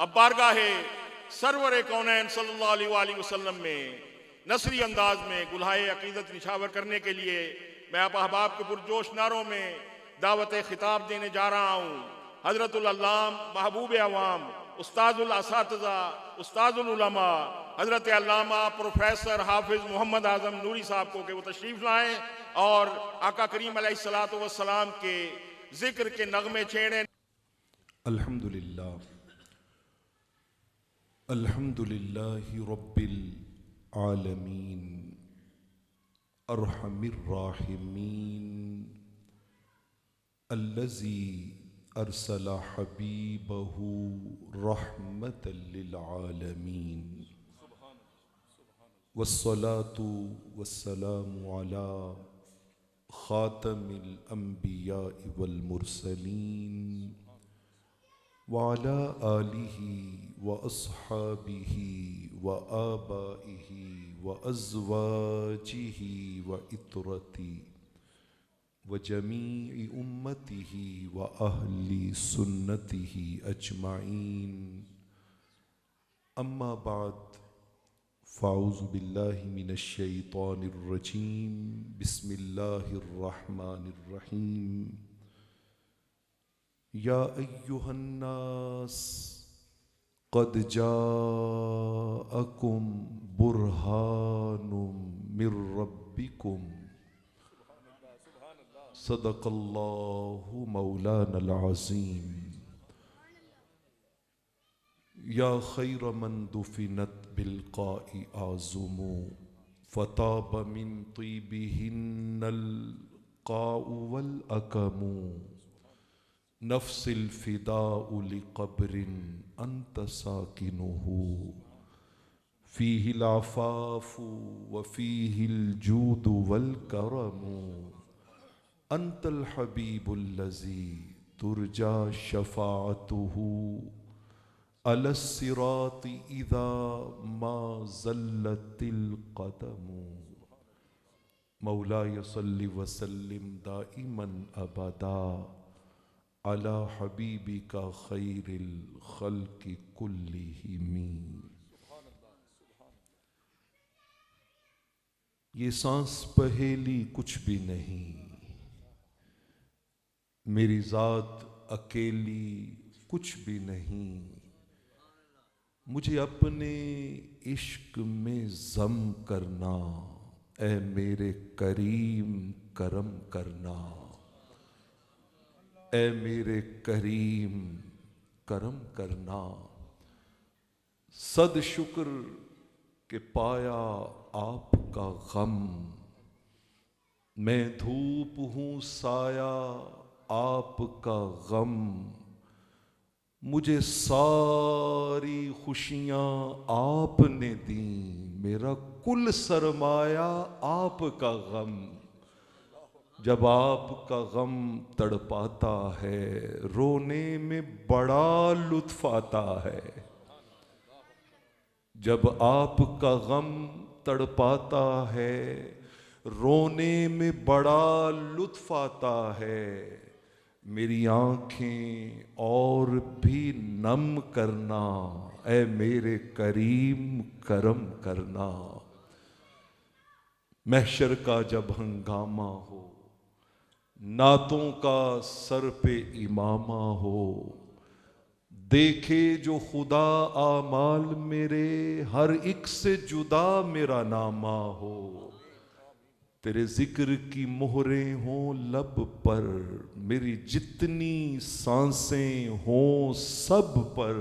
अब बारगाहे सरवर कौनैन सल्लल्लाहु अलैहि वसल्लम में नसरी अंदाज में गुल्हाए अकीदत निछावर करने के लिए मैं आप अहबाब के पुरजोश नारों में दावत खिताब देने जा रहा हूँ। हजरतुल अल्लाम महबूब अवाम उस्ताजुल असातिज़ा उस्ताजुल उलमा हजरत अल्लामा प्रोफेसर हाफिज मोहम्मद आजम नूरी साहब को कि वो तशरीफ लाएं और आका करीम अलैहिस्सलातु वस्सलाम के जिक्र के नगमे छेड़ें। अल्हम्दुलिल्लाह अल्हम्दुलिल्लाहि रब्बिल आलमीन अर्हमिर राहिमीन अल्लज़ी अरसला हबीबहू रहमतल लिल आलमीन वस्सलातु वस्सलामु अला खातमिल अंबिया वल मुरसलीन वाला आलिही व अस्हाबिही व आबाइही व अज़वाजिही व इतरती व जमीई उम्मतिही व अहली सुन्नतिही अजमाइन। अम्मा बाद फ़ाऊज़ु बिल्लाहि मिनश शैतानिर रजीम बिस्मिल्लाहिर रहमानिर रहीम। या अय्युहन्नास क़द जाअकुम बुरहानुम मिर रब्बिकुम सदक़ल्लाहु मौलानल अज़ीम। या खैर मन दुफ़िनत बिलक़ाइ आज़ुमु फ़ताब मिन तीबिहिन्नल क़ाउ वल अकमु नफ्सिल फ़िदाउ लिक़ब्रिन अंत साकिनुहु फ़ीहिल आफ़ाफ़ु व फ़ीहिल जूदु वल करमु अंतल हबीबुल्लज़ी तुरजा शफ़ाअतुहु अलस सिराति इज़ा मा ज़ल्लतिल क़दमु। मौलाय सल्लि व सल्लिम दाइमन अबदा अला हबीबिका खैरिल खल्क़ि कुल्लिहिमी। ये सांस पहेली कुछ भी नहीं, मेरी ज़ात अकेली कुछ भी नहीं। मुझे अपने इश्क में ज़म करना, ऐ मेरे करीम करम करना, ऐ मेरे करीम करम करना। सद शुक्र के पाया आपका गम, मैं धूप हूँ साया आपका गम। मुझे सारी खुशियाँ आपने दी, मेरा कुल सरमाया आपका गम। जब आपका गम तड़पाता है, रोने में बड़ा लुत्फ़ आता है। जब आपका गम तड़पाता है, रोने में बड़ा लुत्फ़ आता है। मेरी आँखें और भी नम करना, ऐ मेरे करीम करम करना। महशर का जब हंगामा हो, नातों का सर पे इमामा हो, देखे जो खुदा आमाल मेरे, हर एक से जुदा मेरा नामा हो। तेरे जिक्र की मोहरें हों लब पर, मेरी जितनी सांसें हों सब पर,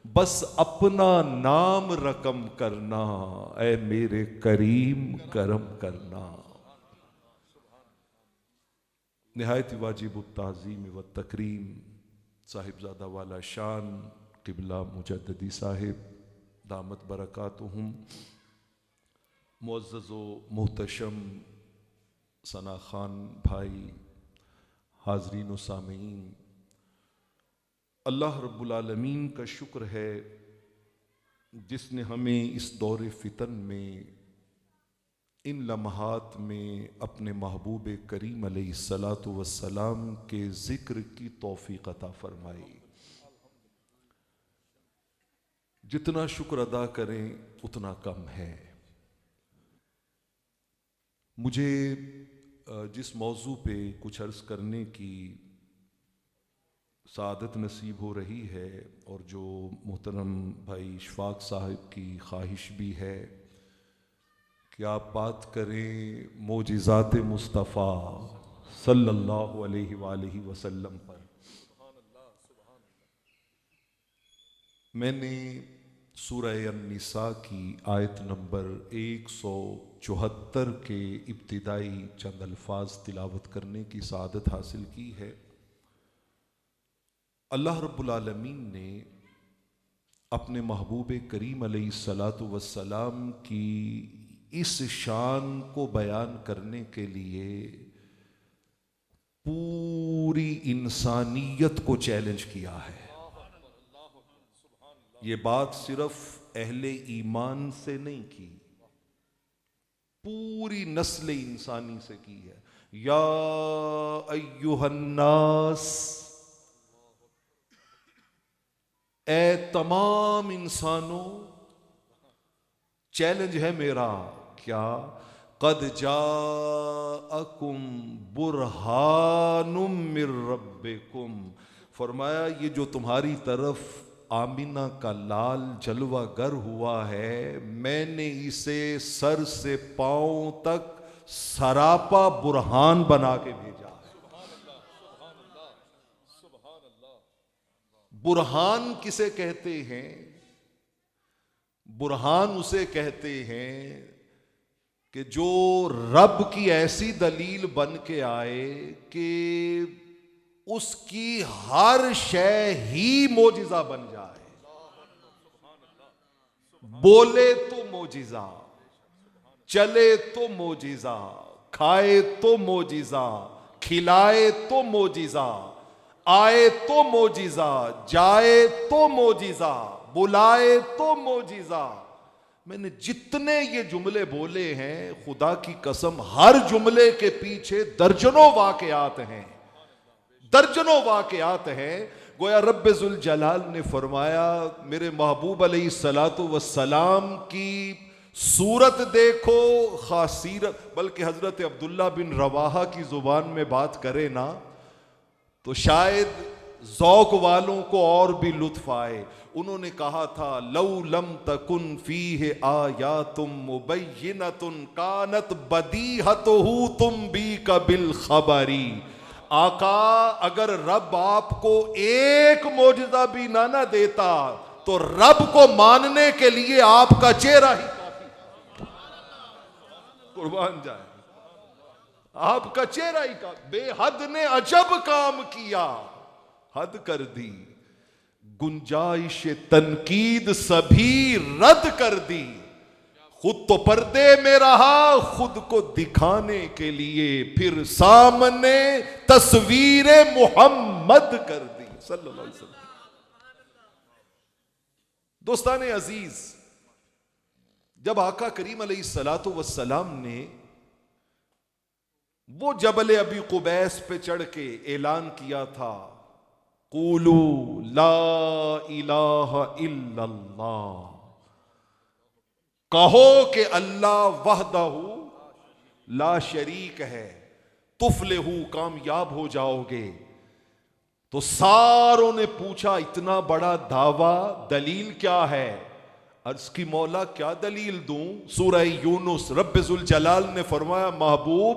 बस अपना नाम रकम करना, ऐ मेरे करीम करम करना। निहायत वाजिब ताज़ीम व तकरीम साहिबजादा वाला शान क़िबला मुजद्दिदी साहिब दामत बरकातुहुम, मुअज़्ज़ज़ व मोहतशम सना खान भाई, हाज़रीन व सामीन, अल्लाह रब्बुल आलमीन का शुक्र है जिसने हमें इस दौर फितन में, इन लम्हात में अपने महबूब करीम अलैहिस्सलातु वस्सलाम के ज़िक्र की तौफ़ीक़ अता फ़रमाई। जितना शुक्र अदा करें उतना कम है। मुझे जिस मौजू पे कुछ अर्ज करने की सादत नसीब हो रही है और जो मोहतरम भाई इशफाक साहिब की ख्वाहिश भी है कि आप बात करें मोजिज़ात मुस्तफ़ा सल्लल्लाहु अलैहि वसल्लम पर। मैंने सूरह अन-निसा की आयत नंबर 174 के इब्तिदाई चंद अल्फाज तिलावत करने की सादत हासिल की है। अल्लाह रब्बुल आलमीन ने अपने महबूब करीम अलैहिस्सलातु वस्सलाम की इस शान को बयान करने के लिए पूरी इंसानियत को चैलेंज किया है। ये बात सिर्फ अहले ईमान से नहीं की, पूरी नस्ल इंसानी से की है। या अय्युहन्नास, ए तमाम इंसानों, चैलेंज है मेरा। क्या? कद जाअकुम बुरहानुम मिर रब्बिकुम, फरमाया ये जो तुम्हारी तरफ आमिना का लाल जलवा गर हुआ है, मैंने इसे सर से पांव तक सरापा बुरहान बना के भेजा है। बुरहान किसे कहते हैं? बुरहान उसे कहते हैं कि जो रब की ऐसी दलील बन के आए कि उसकी हर शय ही मोजिजा बन जाए। बोले तो मोजिजा, चले तो मोजिजा, खाए तो मोजिजा, खिलाए तो मोजिजा, आए तो मोजिजा, जाए तो मोजिजा, बुलाए तो मोजिजा। मैंने जितने ये जुमले बोले हैं, खुदा की कसम हर जुमले के पीछे दर्जनों वाकयात हैं, दर्जनों वाकयात हैं। गोया रब्बे जुल जलाल ने फरमाया, मेरे महबूब अलैहिस्सलातु वस्सलाम की सूरत देखो, खास सीरत, बल्कि हजरत अब्दुल्ला बिन रवाहा की जुबान में बात करे ना तो शायद ज़ौक़ वालों को और भी लुत्फ आए। उन्होंने कहा था, लौ लम तकुन फीह आयातुम मुबय्यिनतुन कानत बदीहतुहु तुम बी का बिल खबरी। आका, अगर रब आपको एक मोजज़ा भी ना देता तो रब को मानने के लिए आपका चेहरा ही काफी। कुर्बान जाए, आपका चेहरा ही काफी। बेहद ने अजब काम किया, हद कर दी, गुंजाइश तनकीद सभी रद्द कर दी। खुद तो पर्दे में रहा खुद को दिखाने के लिए, फिर सामने तस्वीर मोहम्मद कर दी सल्लल्लाहु अलैहि वसल्लम। दोस्ताने अजीज, जब आका करीम अलैहिस्सलातु वस्सलाम ने वो जबल अबी कुबैस पे चढ़ के ऐलान किया था, क़ूलू ला इलाहा इल्लल्लाह, कहो कि अल्लाह वहदहू ला शरीक है, तुफलिहू, कामयाब हो जाओगे। तो सारों ने पूछा, इतना बड़ा दावा, दलील क्या है? अर्ज की मौला क्या दलील दूं? सूरह यूनुस रब्बे जुल जलाल ने फरमाया, महबूब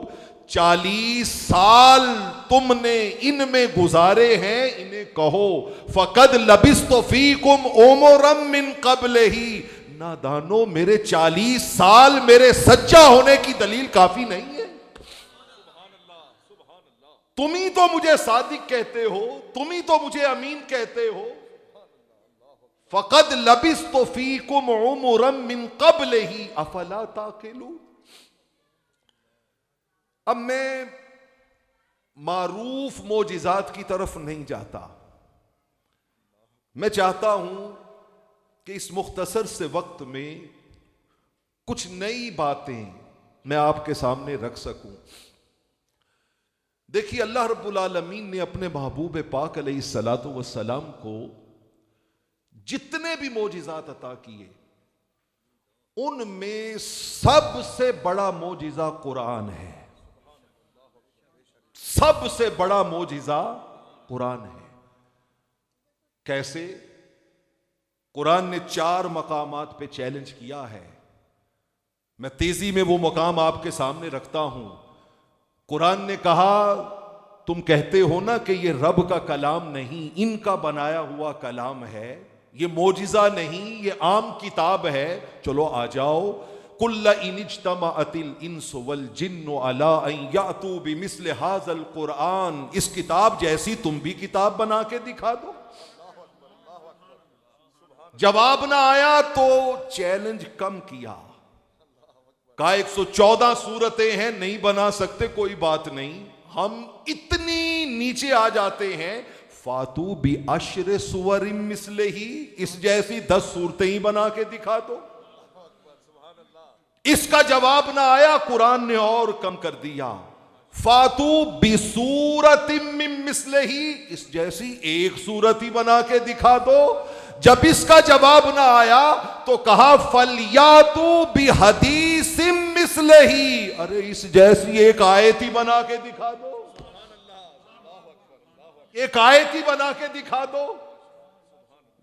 40 साल तुमने इनमें गुजारे हैं, इन्हें कहो फकद लबिस्तु फीकुम उमरम मिन क़ब्लिही, नादानो मेरे 40 साल मेरे सच्चा होने की दलील काफी नहीं है? तुम ही तो मुझे सादिक कहते हो, तुम ही तो मुझे अमीन कहते हो। फकद लबिस्तु फीकुम उमरम मिन क़ब्लिही अफला ताक़िलून। अब मैं मारूफ मोजिज़ात की तरफ नहीं जाता, मैं चाहता हूं कि इस मुख्तसर से वक्त में कुछ नई बातें मैं आपके सामने रख सकूं। देखिए, अल्लाह रब्बुल आलमीन ने अपने महबूब पाक अलैहिस्सलातु वस्सलाम को जितने भी मोजिजात अता किए उनमें सबसे बड़ा मोजिजा कुरान है। सबसे बड़ा मोजिजा कुरान है। कैसे? कुरान ने 4 मकामात पे चैलेंज किया है। मैं तेजी में वो मकाम आपके सामने रखता हूं। कुरान ने कहा, तुम कहते हो ना कि ये रब का कलाम नहीं, इनका बनाया हुआ कलाम है, ये मोजिजा नहीं, ये आम किताब है। चलो आ जाओ। कुल्ला इनिज्तमाअतिल इंसु वल जिन्नु अला अन यातू बिमिस्ल हाज़ल कुरान, इस किताब जैसी तुम भी किताब बना के दिखा दो। जवाब ना आया तो चैलेंज कम किया, कहा 114 सूरतें हैं, नहीं बना सकते, कोई बात नहीं। हम इतनी नीचे आ जाते हैं, फातू बि अश्र सुवरिम मिस्ले ही, इस जैसी 10 सूरतें ही बना के दिखा दो। इसका जवाब ना आया, कुरान ने और कम कर दिया, फातू बिसूरतिम मिन मिस्ले ही, इस जैसी एक सूरत ही बना के दिखा दो। जब इसका जवाब ना आया तो कहा फलियातू बिहदीसिम मिस्ले ही, अरे इस जैसी एक आयत ही बना के दिखा दो, एक आयत ही बना के दिखा दो।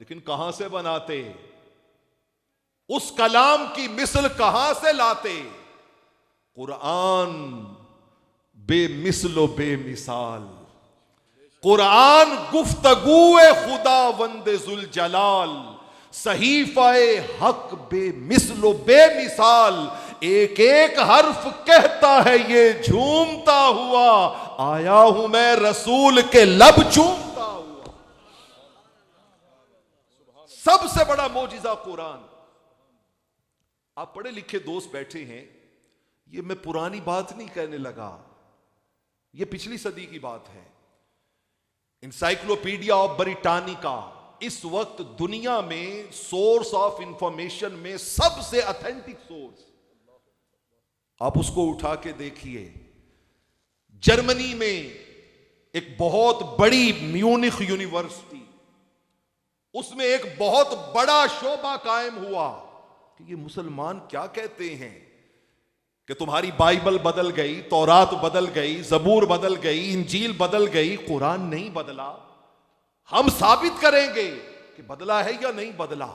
लेकिन कहां से बनाते? उस कलाम की मिसल कहां से लाते? कुरान बेमिसलो बेमिसाल, कुरान गुफ्तगूए खुदा वंदे जुल जलाल, सहीफाए हक बेमिसलो बेमिसाल, एक एक हर्फ कहता है ये झूमता हुआ, आया हूं मैं रसूल के लब चूमता हुआ। सबसे बड़ा मोजिजा कुरान। आप पढ़े लिखे दोस्त बैठे हैं, ये मैं पुरानी बात नहीं कहने लगा, ये पिछली सदी की बात है। इंसाइक्लोपीडिया ऑफ ब्रिटानिका इस वक्त दुनिया में सोर्स ऑफ इंफॉर्मेशन में सबसे ऑथेंटिक सोर्स, आप उसको उठा के देखिए। जर्मनी में एक बहुत बड़ी म्यूनिख यूनिवर्सिटी, उसमें एक बहुत बड़ा शोबा कायम हुआ कि ये मुसलमान क्या कहते हैं कि तुम्हारी बाइबल बदल गई, तौरात बदल गई, जबूर बदल गई, इंजील बदल गई, कुरान नहीं बदला। हम साबित करेंगे कि बदला है या नहीं बदला।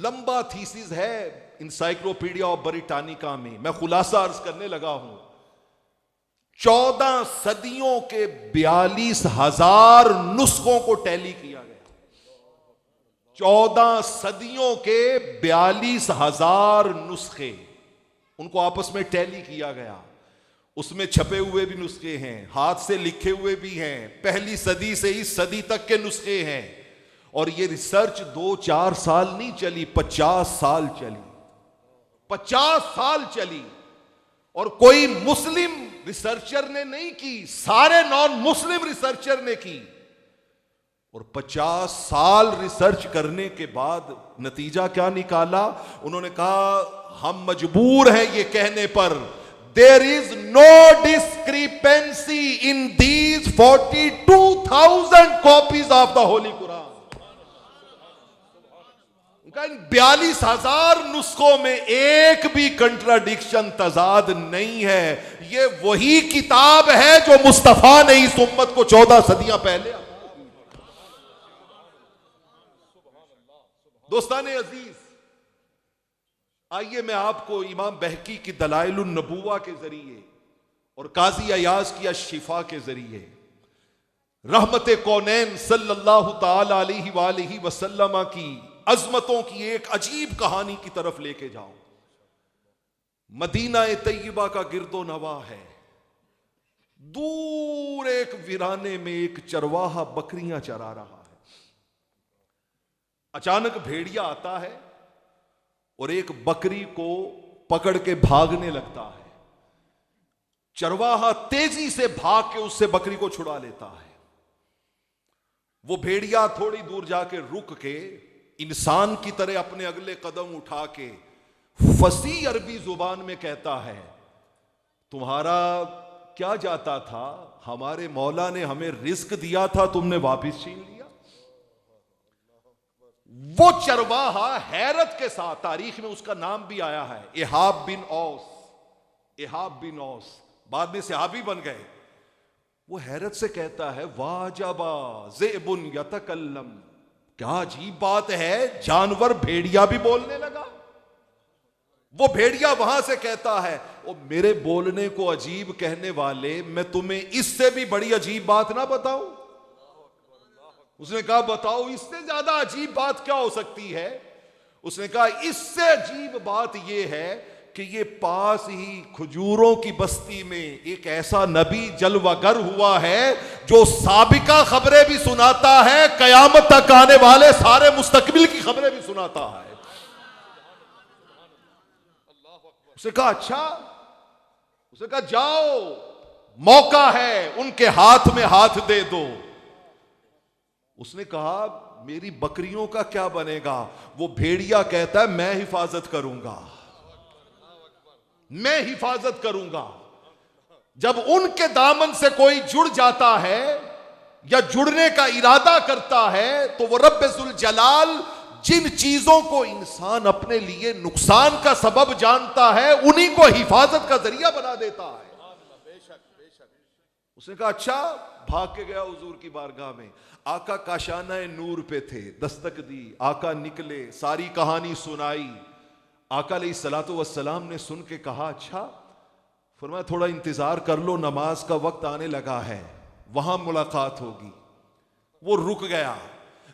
लंबा थीसिस है इंसाइक्लोपीडिया ऑफ ब्रिटानिका में, मैं खुलासा अर्ज करने लगा हूं। 14 सदियों के 42,000 नुस्खों को टैली किया गया। 14 सदियों के 42,000 नुस्खे, उनको आपस में टैली किया गया। उसमें छपे हुए भी नुस्खे हैं, हाथ से लिखे हुए भी हैं, पहली सदी से इस सदी तक के नुस्खे हैं। और ये रिसर्च 2-4 साल नहीं चली, 50 साल चली। 50 साल चली। और कोई मुस्लिम रिसर्चर ने नहीं की, सारे नॉन मुस्लिम रिसर्चर ने की। और 50 साल रिसर्च करने के बाद नतीजा क्या निकाला? उन्होंने कहा हम मजबूर हैं ये कहने पर, there is no discrepancy in these 42,000 copies of the holy Quran. उनका इन 42,000 नुस्खों में एक भी कंट्राडिक्शन, तजाद नहीं है। ये वही किताब है जो मुस्तफा ने इस उम्मत को 14 सदियां पहले। दोस्ताने अजीज, आइए मैं आपको इमाम बहकी की दलाइलुन नबुवा के जरिए और काजी अयाज की अशिफा के जरिए रहमत कौनैन सल्लल्लाहु ताला अलैहि वसल्लम की अजमतों की एक अजीब कहानी की तरफ लेके जाऊं। मदीना तैयबा का गिरदो नवा है। दूर एक वीराने में एक चरवाहा बकरियां चरा रहा है। अचानक भेड़िया आता है और एक बकरी को पकड़ के भागने लगता है। चरवाहा तेजी से भाग के उससे बकरी को छुड़ा लेता है। वो भेड़िया थोड़ी दूर जाके रुक के इंसान की तरह अपने अगले कदम उठा के फसी अरबी जुबान में कहता है, तुम्हारा क्या जाता था? हमारे मौला ने हमें रिस्क दिया था, तुमने वापिस छीन लिया। वो चरवाहा हैरत के साथ, तारीख में उसका नाम भी आया है, इहाब बिन औस, इहाब बिन औस, बाद में सहाबी बन गए। वो हैरत से कहता है, वाजबा ज़ेबुन यतकल्लम, क्या अजीब बात है, जानवर भेड़िया भी बोलने लगा। वो भेड़िया वहां से कहता है, ओ मेरे बोलने को अजीब कहने वाले, मैं तुम्हें इससे भी बड़ी अजीब बात ना बताऊं। उसने कहा बताओ, इससे ज्यादा अजीब बात क्या हो सकती है। उसने कहा इससे अजीब बात यह है कि ये पास ही खजूरों की बस्ती में एक ऐसा नबी जलवागर हुआ है जो साबिका खबरें भी सुनाता है, कयामत तक आने वाले सारे मुस्तकबिल की खबरें भी सुनाता है। उसने कहा अच्छा। उसने कहा जाओ, मौका है, उनके हाथ में हाथ दे दो। उसने कहा मेरी बकरियों का क्या बनेगा। वो भेड़िया कहता है मैं हिफाजत करूंगा, मैं हिफाजत करूंगा। जब उनके दामन से कोई जुड़ जाता है या जुड़ने का इरादा करता है तो वो रब्बुल जलाल जिन चीजों को इंसान अपने लिए नुकसान का सबब जानता है उन्हीं को हिफाजत का जरिया बना देता है। उसने कहा अच्छा। भाग के गया हुजूर की बारगाह में। आका काशाना नूर पे थे, दस्तक दी, आका निकले, सारी कहानी सुनाई। आका अलैहिस्सलातु वस्सलाम ने सुन के कहा अच्छा। फरमाया थोड़ा इंतजार कर लो, नमाज का वक्त आने लगा है, वहां मुलाकात होगी। वो रुक गया।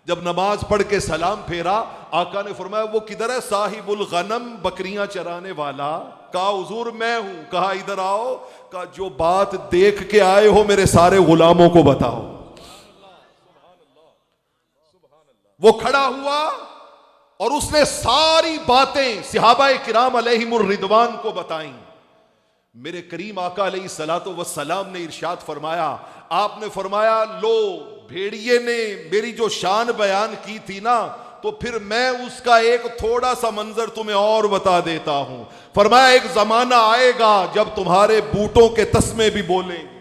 जब नमाज पढ़ के सलाम फेरा, आका ने फरमाया वो किधर है साहिबुल गनम, बकरियां चराने वाला। कहा हुजूर मैं हूं। कहा इधर आओ। कहा जो बात देख के आए हो मेरे सारे गुलामों को बताओ। वो खड़ा हुआ और उसने सारी बातें सहाबाए किराम अलैहिमुर रिदवान को बताई। मेरे करीम आका अलैहिस्सलातु वस्सलाम ने इरशाद फरमाया, आपने फरमाया लो भेड़िए ने मेरी जो शान बयान की थी ना, तो फिर मैं उसका एक थोड़ा सा मंजर तुम्हें और बता देता हूं। फरमाया एक जमाना आएगा जब तुम्हारे बूटों के तस्मे भी बोलेंगे,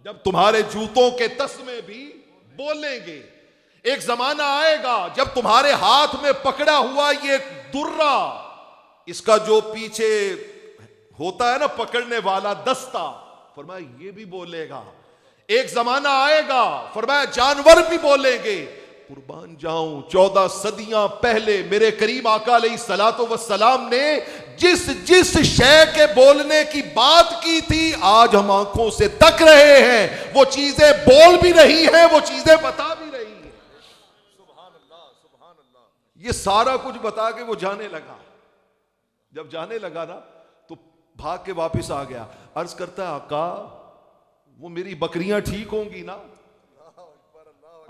जब तुम्हारे जूतों के तस्मे भी बोलेंगे। एक जमाना आएगा जब तुम्हारे हाथ में पकड़ा हुआ ये दुर्रा, इसका जो पीछे होता है ना पकड़ने वाला दस्ता, फरमाया ये भी बोलेगा। एक जमाना आएगा, फरमाया जानवर भी बोलेंगे। कुर्बान जाऊं 14 सदियां पहले मेरे करीम आका अलैहिस्सलातु वस्सलाम ने जिस जिस शय के बोलने की बात की थी, आज हम आंखों से तक रहे हैं। वो चीजें बोल भी रही हैं, वो चीजें बता भी रही हैं। सुभान अल्लाह, सुभान अल्लाह। ये सारा कुछ बता के वो जाने लगा। जब जाने लगा ना तो भाग के वापस आ गया। अर्ज करता है आका वो मेरी बकरियां ठीक होंगी ना।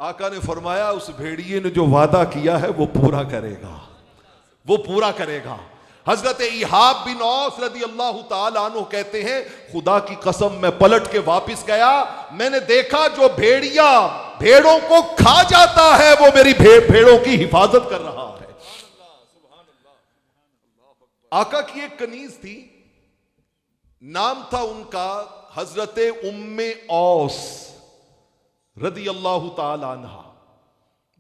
आका ने फरमाया उस भेड़िए ने जो वादा किया है वो पूरा करेगा, वो पूरा करेगा। हजरत इहाब बिन औस रदी अल्लाह ताला अन्हु कहते हैं खुदा की कसम मैं पलट के वापस गया, मैंने देखा जो भेड़िया भेड़ों को खा जाता है वो मेरी भेड़ों की हिफाजत कर रहा है। आका की एक कनीज थी, नाम था उनका हजरत उम्मे औस रदी अल्लाह ताला अन्हा।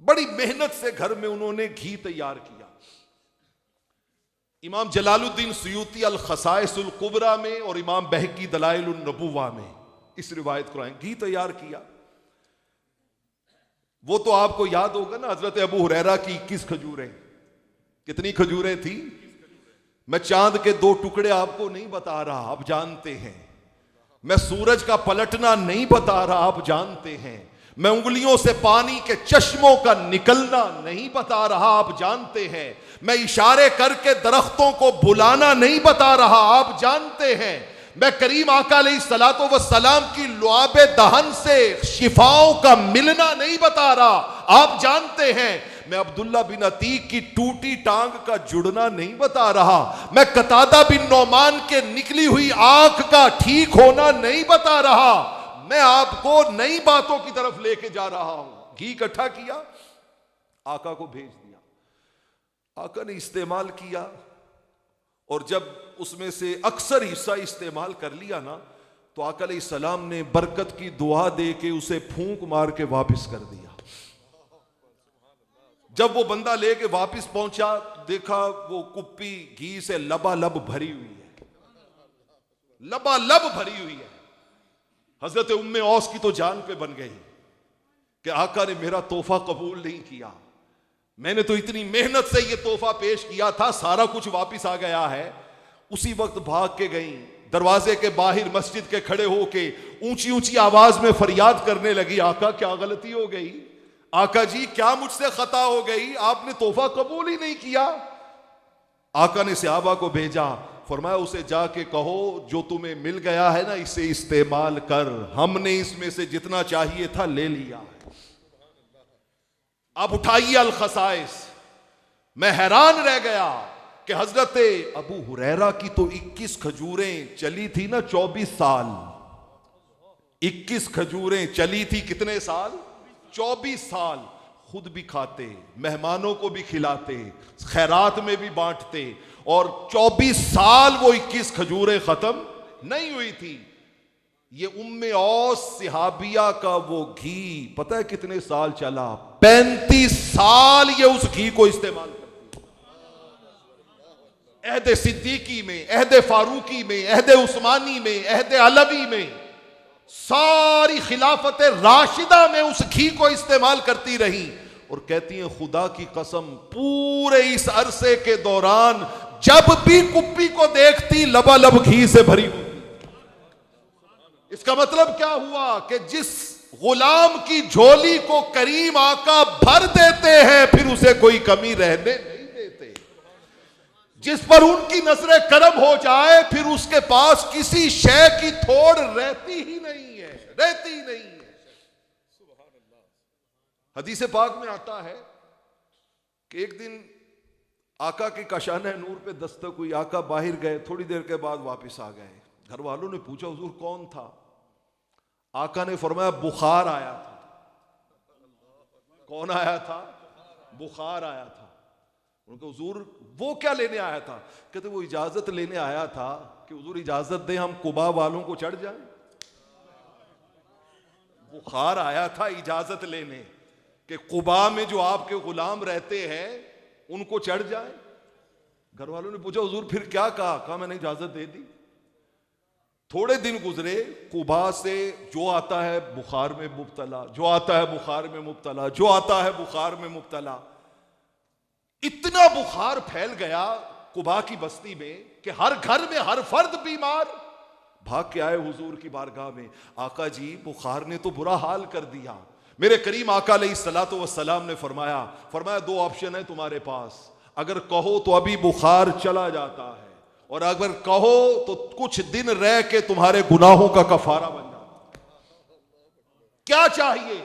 बड़ी मेहनत से घर में उन्होंने घी तैयार किया। इमाम जलालुद्दीन सुयूती अल खसाइसुल कुबरा में और इमाम बहकी दलाइलुन नबुवा में इस रिवायत को आए, घी तैयार किया। वो तो आपको याद होगा ना हजरत अबू हुरैरा की 21 खजूरें। कितनी खजूरें थी? मैं चांद के 2 टुकड़े आपको नहीं बता रहा, आप जानते हैं। मैं सूरज का पलटना नहीं बता रहा, आप जानते हैं। मैं उंगलियों से पानी के चश्मों का निकलना नहीं बता रहा, आप जानते हैं। मैं इशारे करके दरख्तों को बुलाना नहीं बता रहा, आप जानते हैं। मैं करीम आका अलैहिस्सलातु वस्सलाम की लुआबे दहन से शिफाओं का मिलना नहीं बता रहा, आप जानते हैं। मैं अब्दुल्ला बिन अतीक की टूटी टांग का जुड़ना नहीं बता रहा, मैं कतादा बिन नौमान के निकली हुई आंख का ठीक होना नहीं बता रहा। मैं आपको नई बातों की तरफ लेके जा रहा हूं। घी इकट्ठा किया, आका को भेज दिया। आका ने इस्तेमाल किया और जब उसमें से अक्सर हिस्सा इस्तेमाल कर लिया ना, तो आका अलैहिस्सलाम ने बरकत की दुआ दे के उसे फूंक मार के वापस कर दिया। जब वो बंदा लेके वापस पहुंचा, देखा वो कुप्पी घी से लबालब भरी हुई है, लबालब भरी हुई है। हजरत उम्मे औस की तो जान पे बन गई कि आका ने मेरा तोहफा कबूल नहीं किया, मैंने तो इतनी मेहनत से ये तोहफा पेश किया था, सारा कुछ वापस आ गया है। उसी वक्त भाग के गई, दरवाजे के बाहर मस्जिद के खड़े होके ऊंची ऊंची आवाज में फरियाद करने लगी, आका क्या गलती हो गई, आका जी क्या मुझसे खता हो गई, आपने तोहफा कबूल ही नहीं किया। आका ने सहाबा को भेजा, फरमाया उसे जाके कहो जो तुम्हें मिल गया है ना इसे इस्तेमाल कर, हमने इसमें से जितना चाहिए था ले लिया है। अब उठाइए अल खसाइस। मैं हैरान रह गया कि हजरत अबू हुरैरा की तो 21 खजूरें चली थी ना 24 साल, 21 खजूरें चली थी कितने साल, 24 साल। खुद भी खाते, मेहमानों को भी खिलाते, खैरात में भी बांटते, और 24 साल वो 21 खजूरें खत्म नहीं हुई थी। ये उम्मे औस सिहाबिया का वो घी पता है कितने साल चला, 35 साल ये उस घी को इस्तेमाल करती। अहद सिद्दीकी में, अहद फारूकी में, अहद उस्मानी में, अहद अलवी में, सारी खिलाफत राशिदा में उस घी को इस्तेमाल करती रही। और कहती हैं खुदा की कसम पूरे इस अरसे के दौरान जब भी कुप्पी को देखती लबालब घी से भरी हुई। इसका मतलब क्या हुआ कि जिस गुलाम की झोली को करीम आका भर देते हैं फिर उसे कोई कमी रहने नहीं देते। जिस पर उनकी नजर करम हो जाए फिर उसके पास किसी शय की थोड़ रहती ही नहीं है, रहती ही नहीं है। हदीस पाक में आता है कि एक दिन आका की कशाने नूर पे दस्तक हुई, आका बाहर गए, थोड़ी देर के बाद वापस आ गए। घर वालों ने पूछा हुजूर कौन था, आका ने फरमाया बुखार आया था। कौन आया था, बुखार आया था। उनके हुजूर वो क्या लेने आया था, कहते वो इजाजत लेने आया था कि हुजूर इजाजत दे हम कुबा वालों को चढ़ जाए। बुखार आया था इजाजत लेने कि कुबा में जो आपके गुलाम रहते हैं उनको चढ़ जाए। घर वालों ने पूछा हुजूर फिर क्या कहा मैंने इजाजत दे दी। थोड़े दिन गुजरे, कुबा से जो आता है बुखार में मुब्तला, जो आता है बुखार में मुब्तला, जो आता है बुखार में मुब्तला। इतना बुखार फैल गया कुबा की बस्ती में कि हर घर में हर फर्द बीमार। भाग के आए हुजूर की बारगाह में, आका जी बुखार ने तो बुरा हाल कर दिया। मेरे करीम आका अलैहिस्सलातु वस्सलाम ने फरमाया दो ऑप्शन है तुम्हारे पास, अगर कहो तो अभी बुखार चला जाता है, और अगर कहो तो कुछ दिन रह के तुम्हारे गुनाहों का कफारा बन जाता। क्या चाहिए?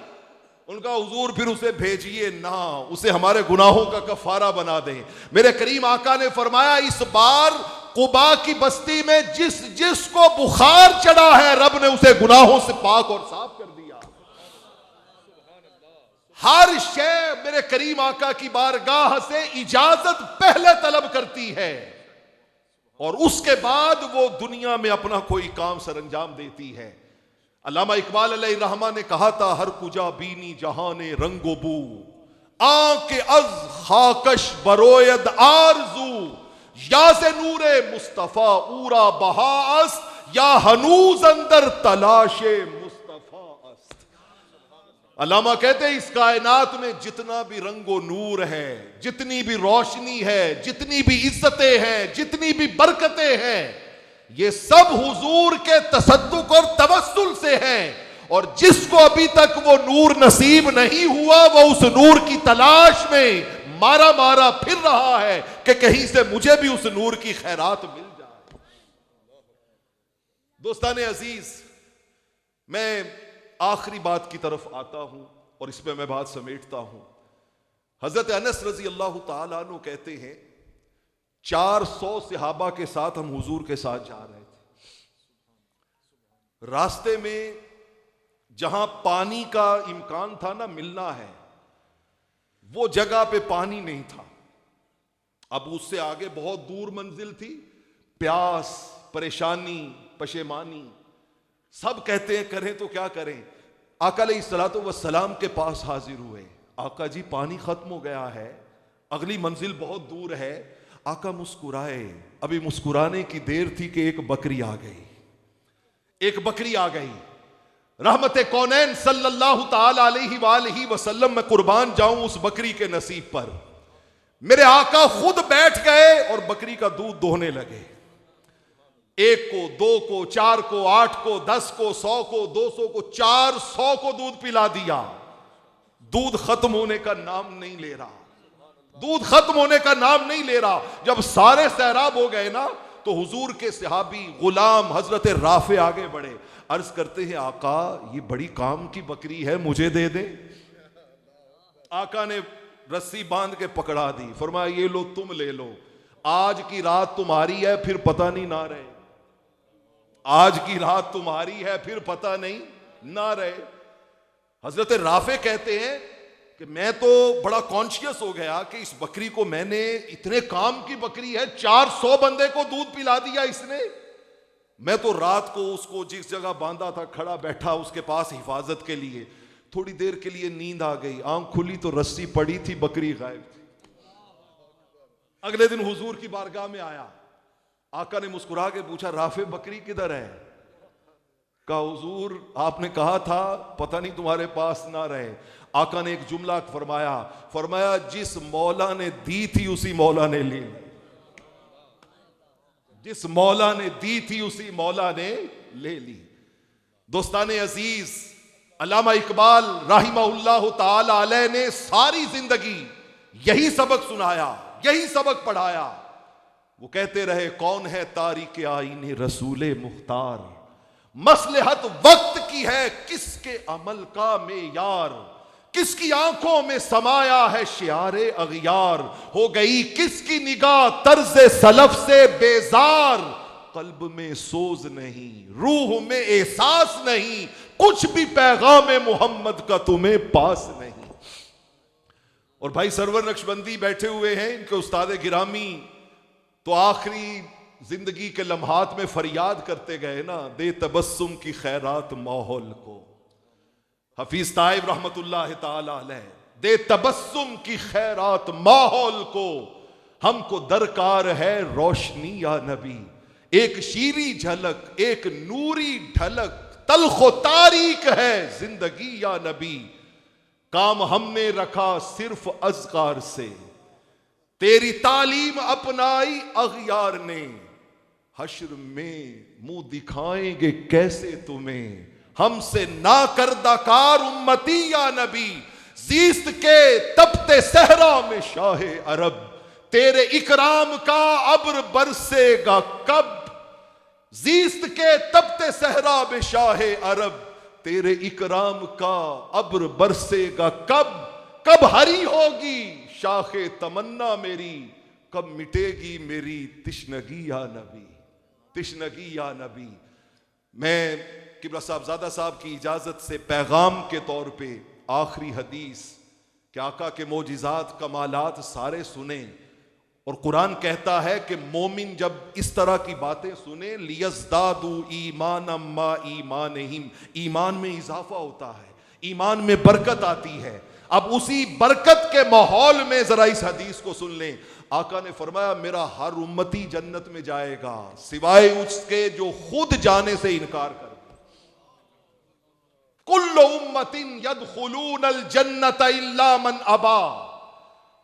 उनका हुजूर फिर उसे भेजिए ना, उसे हमारे गुनाहों का कफारा बना दें। मेरे करीम आका ने फरमाया इस बार कुबा की बस्ती में जिस जिसको बुखार चढ़ा है रब ने उसे गुनाहों से पाक और साफ कर दिया। हर शय मेरे करीम आका की बारगाह से इजाजत पहले तलब करती है और उसके बाद वो दुनिया में अपना कोई काम सरंजाम देती है। अल्लामा इकबाल अलैहिर्रहमा ने कहा था, हर कुजा बीनी जहाने रंगो बू, आंके अज खाकश बरोयद आरजू, या से नूरे मुस्तफा उरा बहास, या हनूज अंदर तलाशे मुस्तफा अस्त। अल्लामा कहते हैं इस कायनात में जितना भी रंगो नूर है, जितनी भी रोशनी है, जितनी भी इज्जतें हैं, जितनी भी बरकतें हैं, ये सब हुजूर के तसद्दुक और तवस्सुल से हैं। और जिसको अभी तक वो नूर नसीब नहीं हुआ वो उस नूर की तलाश में मारा मारा फिर रहा है कि कहीं से मुझे भी उस नूर की खैरात मिल जाए। दोस्ताने अजीज, मैं आखिरी बात की तरफ आता हूं और इस पे मैं बात समेटता हूं। हजरत अनस रजी अल्लाह तआला अन्हु कहते हैं 400 सहाबा के साथ हम हुजूर के साथ जा रहे थे। रास्ते में जहां पानी का इम्कान था ना मिलना है, वो जगह पे पानी नहीं था। अब उससे आगे बहुत दूर मंजिल थी, प्यास, परेशानी, पशेमानी, सब कहते हैं करें तो क्या करें। आका अलैहिस्सलातु वस्सलाम के पास हाजिर हुए, आका जी पानी खत्म हो गया है, अगली मंजिल बहुत दूर है। आका मुस्कुराए, अभी मुस्कुराने की देर थी कि एक बकरी आ गई, एक बकरी आ गई। रहमत कौनैन सल्लल्लाहु ताला अलैहि वसल्लम, मैं कुर्बान जाऊं उस बकरी के नसीब पर। मेरे आका खुद बैठ गए और बकरी का दूध दोहने लगे। 1 को, 2 को, 4 को, 8 को, 10 को, 100 को, 200 को, 400 को दूध पिला दिया। दूध खत्म होने का नाम नहीं ले रहा, दूध खत्म होने का नाम नहीं ले रहा। जब सारे सैराब हो गए ना, तो हुजूर के सहाबी गुलाम हजरत राफे आगे बढ़े, अर्ज करते हैं आका ये बड़ी काम की बकरी है, मुझे दे दे। आका ने रस्सी बांध के पकड़ा दी, फरमाया ये लो तुम ले लो, आज की रात तुम्हारी है फिर पता नहीं ना रहे, आज की रात तुम्हारी है फिर पता नहीं ना रहे। हजरत राफे कहते हैं कि मैं तो बड़ा कॉन्शियस हो गया कि इस बकरी को मैंने, इतने काम की बकरी है, 400 बंदे को दूध पिला दिया इसने। मैं तो रात को उसको जिस जगह बांधा था खड़ा बैठा उसके पास हिफाजत के लिए, थोड़ी देर के लिए नींद आ गई, आंख खुली तो रस्सी पड़ी थी, बकरी गायब थी। अगले दिन हुजूर की बारगाह में आया, आका ने मुस्कुरा के पूछा राफे बकरी किधर है? कहा हुजूर आपने कहा था पता नहीं तुम्हारे पास ना रहे। आका ने एक जुमला फरमाया, फरमाया जिस मौला ने दी थी उसी मौला ने ली, जिस मौला ने दी थी उसी मौला ने ले ली। दोस्ताने अजीज, अल्लामा इकबाल राहिमहुल्लाह ताला अलैह ने सारी जिंदगी यही सबक सुनाया, यही सबक पढ़ाया। वो कहते रहे कौन है तारीक आईने रसूले मुख्तार, मसलहत वक्त की है किसके अमल का मेयार, किसकी आंखों में समाया है शियारे अगियार, हो गई किसकी निगाह तर्ज़े सलफ से बेजार, कल्ब में सोज नहीं रूह में एहसास नहीं, कुछ भी पैगाम मोहम्मद का तुम्हें पास नहीं। और भाई सरवर नक्शबंदी बैठे हुए हैं, इनके उस्ताद गिरामी तो आखिरी जिंदगी के लम्हात में फरियाद करते गए ना, दे तबस्सुम की खैरात माहौल को। हफीज ताइब रहमतुल्लाह ताला अलैह, दे तबस्सुम की खैरात माहौल को, हमको दरकार है रोशनी या नबी, एक शीरी झलक एक नूरी ढलक, तल्खो तारीक है जिंदगी या नबी, काम हमने रखा सिर्फ अज़कार से, तेरी तालीम अपनाई अग़यार ने, हश्र में मुंह दिखाएंगे कैसे तुम्हें, हमसे ना करदाकार उम्मती या नबी, जीस्त के तपते सहरा में शाहे अरब, तेरे इकराम का अब्र बरसेगा कब, जीस्त के तपते सहरा में शाहे अरब, तेरे इकराम का अब्र बरसेगा कब, कब हरी होगी शाखे तमन्ना मेरी, कब मिटेगी मेरी तिश्नगी या नबी, तिश्नगी या नबी। मैं किबला साहबजादा साहब की इजाजत से पैगाम के तौर पे आखिरी हदीस कि आका के मोजिज़ात कमालात सारे सुने, और कुरान कहता है कि मोमिन जब इस तरह की बातें सुने, लियज़दादू ईमानम मा ईमानिहिम, ईमान में इजाफा होता है, ईमान में बरकत आती है। अब उसी बरकत के माहौल में जरा इस हदीस को सुन लें। आका ने फरमाया मेरा हर उम्मती जन्नत में जाएगा सिवाय उसके जो खुद जाने से इनकार कर दे। कुल्लु उम्मतिन यदखुलूनल जन्नत इल्ला मन अबा,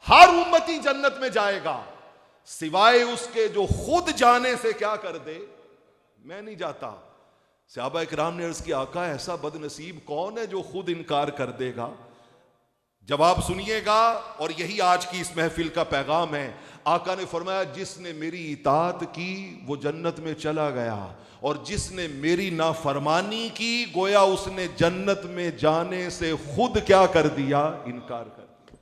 हर उम्मती जन्नत में जाएगा सिवाय उसके जो खुद जाने से क्या कर दे, मैं नहीं जाता। सहाबा इकराम ने अर्ज किया आका ऐसा बदनसीब कौन है जो खुद इनकार कर देगा? जवाब सुनिएगा, और यही आज की इस महफिल का पैगाम है। आका ने फरमाया जिसने मेरी इताअत की वो जन्नत में चला गया, और जिसने मेरी नाफरमानी की गोया उसने जन्नत में जाने से खुद क्या कर दिया, इनकार कर दिया।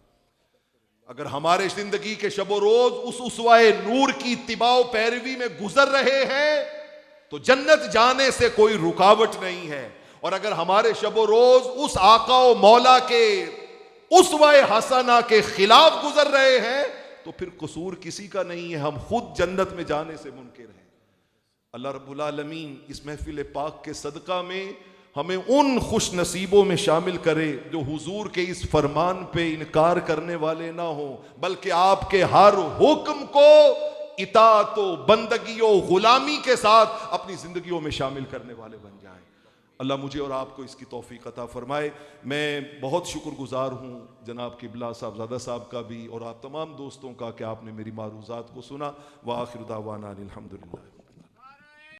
अगर हमारे जिंदगी के शबो रोज उस उसवाए नूर की इत्तिबाओ पैरवी में गुजर रहे हैं तो जन्नत जाने से कोई रुकावट नहीं है, और अगर हमारे शबो रोज उस आका व मौला के उसवाए हसना के खिलाफ गुजर रहे हैं तो फिर कसूर किसी का नहीं है, हम खुद जन्नत में जाने से मुनकिर हैं। अल्लाह रब्बुल आलमीन इस महफिल पाक के सदका में हमें उन खुश नसीबों में शामिल करे जो हुजूर के इस फरमान पे इनकार करने वाले ना हो, बल्कि आपके हर हुक्म को इताअत व बंदगी व गुलामी के साथ अपनी जिंदगियों में शामिल करने वाले बन जाएं। अल्लाह मुझे और आपको इसकी तौफीक अता फरमाए। मैं बहुत शुक्रगुजार हूँ जनाब किबला साहबजादा साहब का भी और आप तमाम दोस्तों का कि आपने मेरी मारूज़ात को सुना। व आखिर दावाना अनिल हम्दुलिल्लाह।